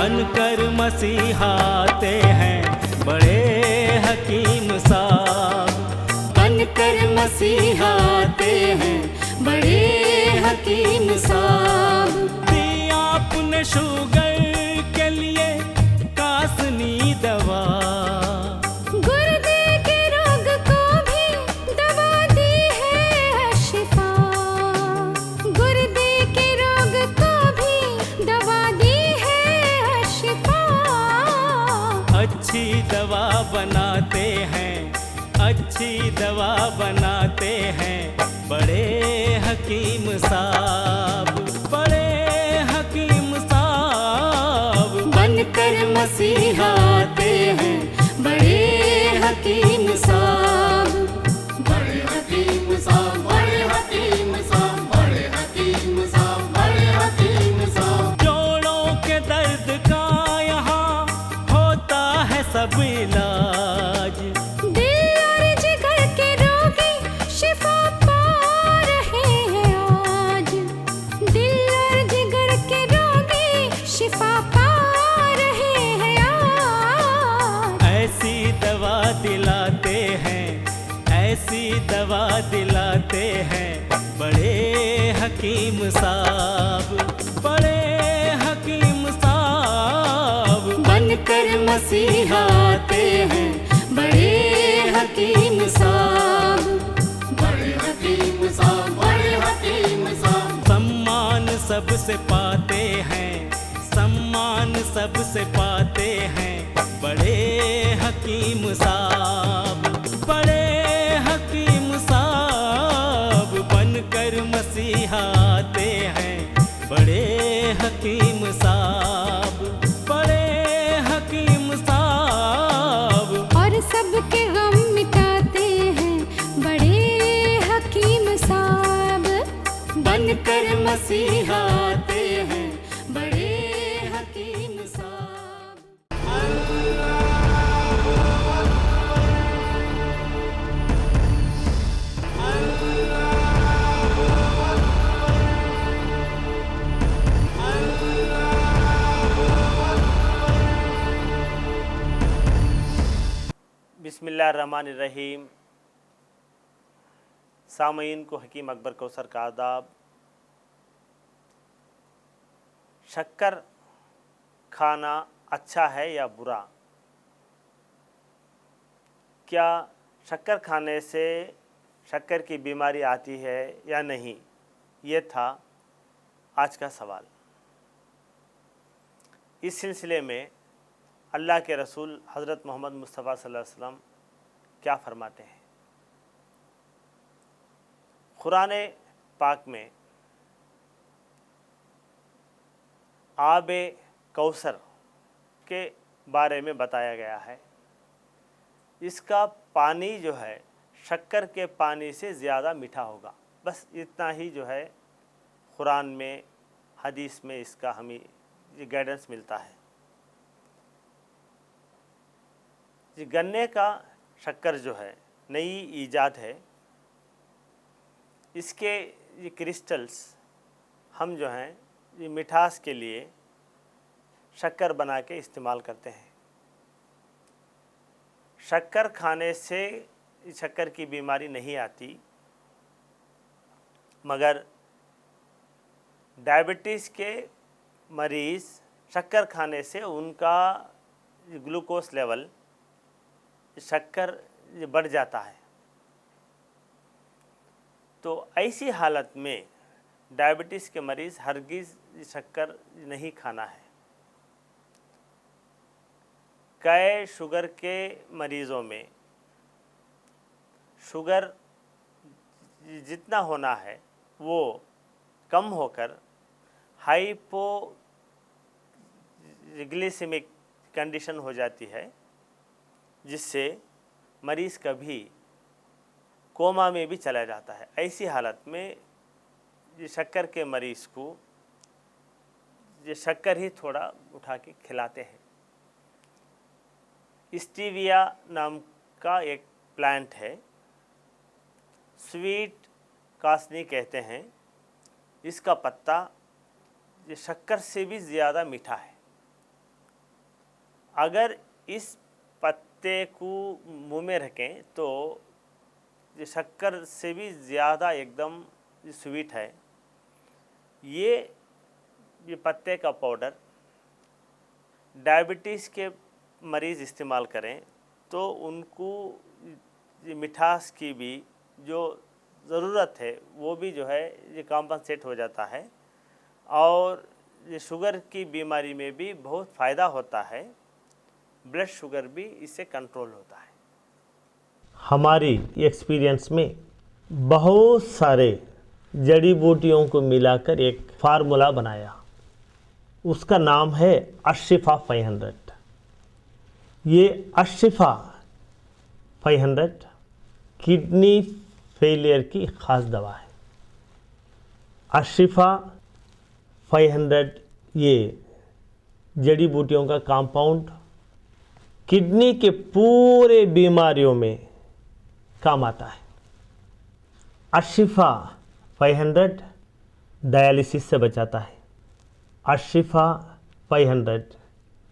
बनकर मसीहाते हैं बड़े हकीम साहब। बनकर मसीहाते हैं बड़े हकीम साहब। दिया आपने शुगर के लिए कासनी दवा, गुर्दे के रोग को भी दवा दी है शिफा। गुर्दे के रोग को भी दवा दी है शिफा। अच्छी दवा बनाते हैं, अच्छी दवा बनाते हैं बड़े हकीम साहब, बड़े हकीम साहब। बनकर मसीहाते हैं बड़े हकीम साहब। बड़े हकीम साहब, बड़े हकीम साहब, बड़े हकीम साहब, बड़े हकीम साहब। जोड़ों के दर्द का यहाँ होता है सब इलाज, दिल और जिगर के रोगी शिफा पा रहे हैं आज। दिल और जिगर के रोगी शिफा पा रहे हैं आज। ऐसी दवा दिलाते हैं, ऐसी दवा दिलाते हैं बड़े हकीम साहब, बड़े हकीम साहब। बनकर मसीहाते हैं बड़े हकीम साहब। बड़े हकीम साहब, बड़े हकीम साहब। सम्मान सबसे पाते हैं, सम्मान सबसे पाते हैं बड़े हकीम साहब, बड़े हकीम साहब। बनकर मसीहाते हैं बड़े हकीम साहब, बड़े हकीम साहब। और सबके गम मिटाते हैं बड़े हकीम साहब। बनकर मसीहाते हैं बड़े हकीम साहब। बिस्मिल्लाहिर्रहमानिर्रहीम। सामईन को हकीम अकबर कौसर का आदाब। शक्कर खाना अच्छा है या बुरा? क्या शक्कर खाने से शक्कर की बीमारी आती है या नहीं? ये था आज का सवाल। इस सिलसिले में अल्लाह के रसूल हज़रत मोहम्मद मुस्तफ़ा सल्लल्लाहु अलैहि वसल्लम क्या फरमाते हैं? कुरान पाक में आब कौसर के बारे में बताया गया है। इसका पानी जो है शक्कर के पानी से ज़्यादा मीठा होगा। बस इतना ही जो है कुरान में, हदीस में इसका हमें ये गाइडेंस मिलता है। ये गन्ने का शक्कर जो है नई ईजाद है। इसके ये क्रिस्टल्स हम जो हैं ये मिठास के लिए शक्कर बना के इस्तेमाल करते हैं। शक्कर खाने से शक्कर की बीमारी नहीं आती, मगर डायबिटीज़ के मरीज़ शक्कर खाने से उनका ग्लूकोज लेवल, शक्कर बढ़ जाता है। तो ऐसी हालत में डायबिटीज़ के मरीज़ हरगिज़ शक्कर नहीं खाना है। कई शुगर के मरीज़ों में शुगर जितना होना है वो कम होकर हाइपोग्लिसेमिक कंडीशन हो जाती है, जिससे मरीज़ कभी कोमा में भी चला जाता है। ऐसी हालत में ये शक्कर के मरीज़ को ये शक्कर ही थोड़ा उठा के खिलाते हैं। स्टीविया नाम का एक प्लांट है, स्वीट कासनी कहते हैं। इसका पत्ता ये शक्कर से भी ज़्यादा मीठा है। अगर इस पत्ते को मुंह में रखें तो ये शक्कर से भी ज़्यादा एकदम स्वीट है। ये पत्ते का पाउडर डायबिटीज़ के मरीज़ इस्तेमाल करें तो उनको ये मिठास की भी जो ज़रूरत है वो भी जो है ये कॉम्पनसेट हो जाता है, और ये शुगर की बीमारी में भी बहुत फ़ायदा होता है। ब्लड शुगर भी इससे कंट्रोल होता है। हमारी एक्सपीरियंस में बहुत सारे जड़ी बूटियों को मिलाकर एक फार्मूला बनाया, उसका नाम है अशिफा 500। ये अशिफा 500 किडनी फेलियर की ख़ास दवा है। अशिफा 500 ये जड़ी बूटियों का कंपाउंड किडनी के पूरे बीमारियों में काम आता है। अशिफा 500 डायलिसिस से बचाता है। अशिफा 500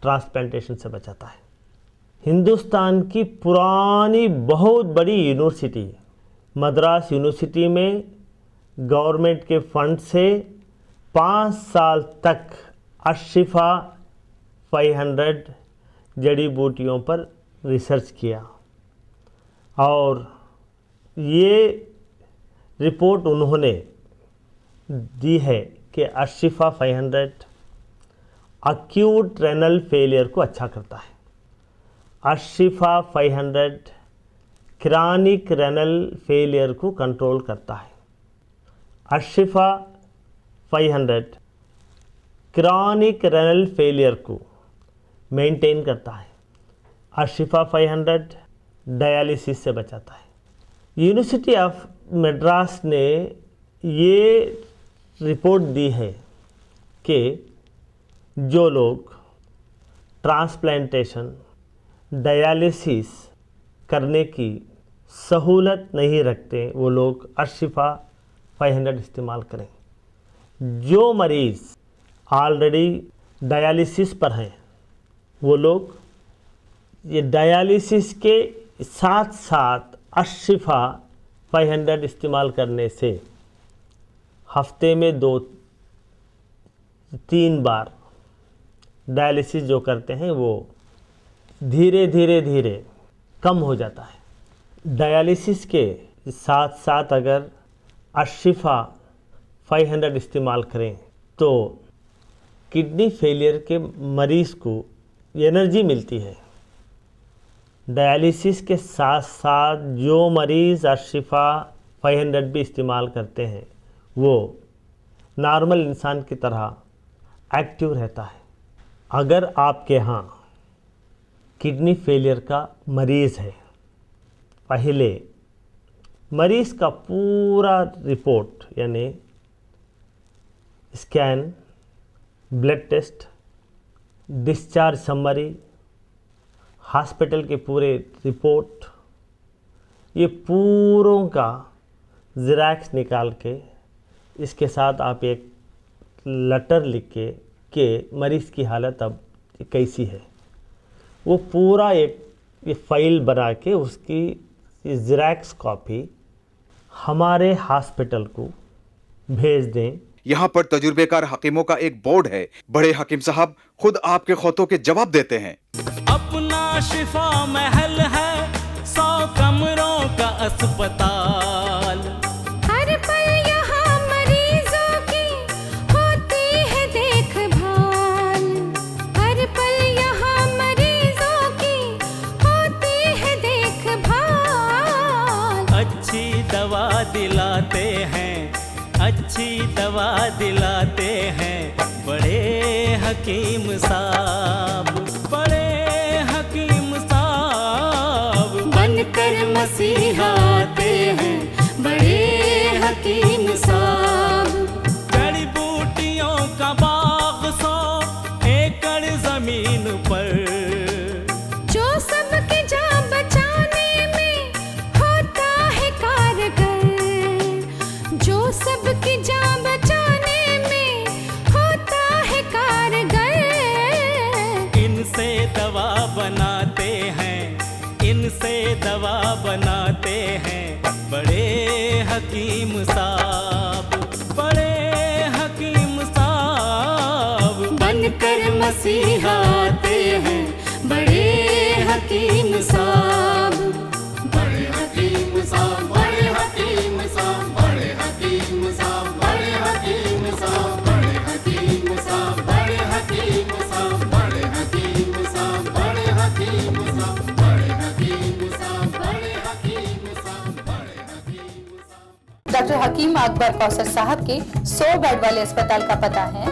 ट्रांसप्लांटेशन से बचाता है। हिंदुस्तान की पुरानी बहुत बड़ी यूनिवर्सिटी मद्रास यूनिवर्सिटी में गवर्नमेंट के फंड से 5 साल तक अशिफा 500 जड़ी बूटियों पर रिसर्च किया, और ये रिपोर्ट उन्होंने दी है कि अशिफा 500 अक्यूट रेनल फेलियर को अच्छा करता है। अशिफा 500 क्रॉनिक रेनल फेलियर को कंट्रोल करता है। अशिफा 500 क्रॉनिक रेनल फेलियर को मेंटेन करता है। अशिफा 500 डायलिसिस से बचाता है। यूनिवर्सिटी ऑफ मद्रास ने ये रिपोर्ट दी है कि जो लोग ट्रांसप्लांटेशन डायलिसिस करने की सहूलत नहीं रखते वो लोग अशिफा 500 इस्तेमाल करें। जो मरीज़ ऑलरेडी डायलिसिस पर हैं वो लोग ये डायलिसिस के साथ साथ अशिफा 500 इस्तेमाल करने से हफ्ते में 2-3 बार डायलिसिस जो करते हैं वो धीरे धीरे कम हो जाता है। डायलिसिस के साथ साथ अगर अशिफा 500 इस्तेमाल करें तो किडनी फेलियर के मरीज़ को एनर्जी मिलती है। डायलिसिस के साथ साथ जो मरीज़ अशिफा 500 भी इस्तेमाल करते हैं वो नॉर्मल इंसान की तरह एक्टिव रहता है। अगर आपके यहाँ किडनी फेलियर का मरीज़ है, पहले मरीज़ का पूरा रिपोर्ट यानी scan, blood test, discharge summary, hospital के पूरे रिपोर्ट, ये पूरों का ज़ेरॉक्स निकाल के इसके साथ आप एक लेटर लिख के मरीज़ की हालत अब कैसी है वो पूरा एक फाइल बना के उसकी ज़ेरॉक्स कॉपी हमारे हॉस्पिटल को भेज दें। यहाँ पर तजुर्बेकार हकीमों का एक बोर्ड है। बड़े हकीम साहब खुद आपके खौतों के जवाब देते हैं। अपना शिफा महल है 100 कमरों का अस्पताल। हर पल यहाँ मरीजों की होती है देखभाल। हर पल यहाँ मरीजों की होती है देखभाल। अच्छी दवा दिलाते हैं, अच्छी दवा दिलाते हैं बड़े हकीम साहब, बड़े हकीम साहब बनकर मसीहा आते हैं बड़े हकीम साहब। जड़ी बूटियों का बाग 100 एकड़ जमीन पर, जो सबकी जान बचाने में होता है कारगर। जो सबकी जान बचाने में होता है कारगर। इनसे दवा बनाते हैं, इनसे दवा बनाते हैं बड़े हकीम साहब, बड़े हकीम साहब बनकर मसीहा आते हैं बड़े हकीम साहब। बड़े हकीम साहब, बड़े हकीम साहब, बड़े हकीम साहब, बड़े हकीम साहब, बड़े हकीम साहब, बड़े हकीम साहब, बड़े हकीम साहब, बड़े हकीम साहब, बड़े हकीम साहब, बड़े हकीम साहब, बड़े हकीम साहब। डॉक्टर हकीम अकबर कौसर साहब के 100 बेड वाले अस्पताल का पता है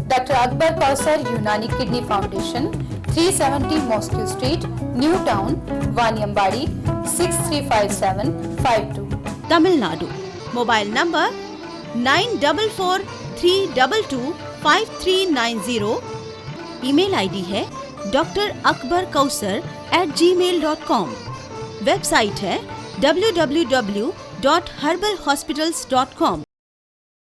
doctor Akbar Kausar Unani kidney foundation, 370 Mosque Street, New Town, Vaniyambadi, 635752, Tamil Nadu. Mobile number 9443225390। Email ID है drakbarkausar@gmail.com। वेबसाइट है www.herbalhospitals.com।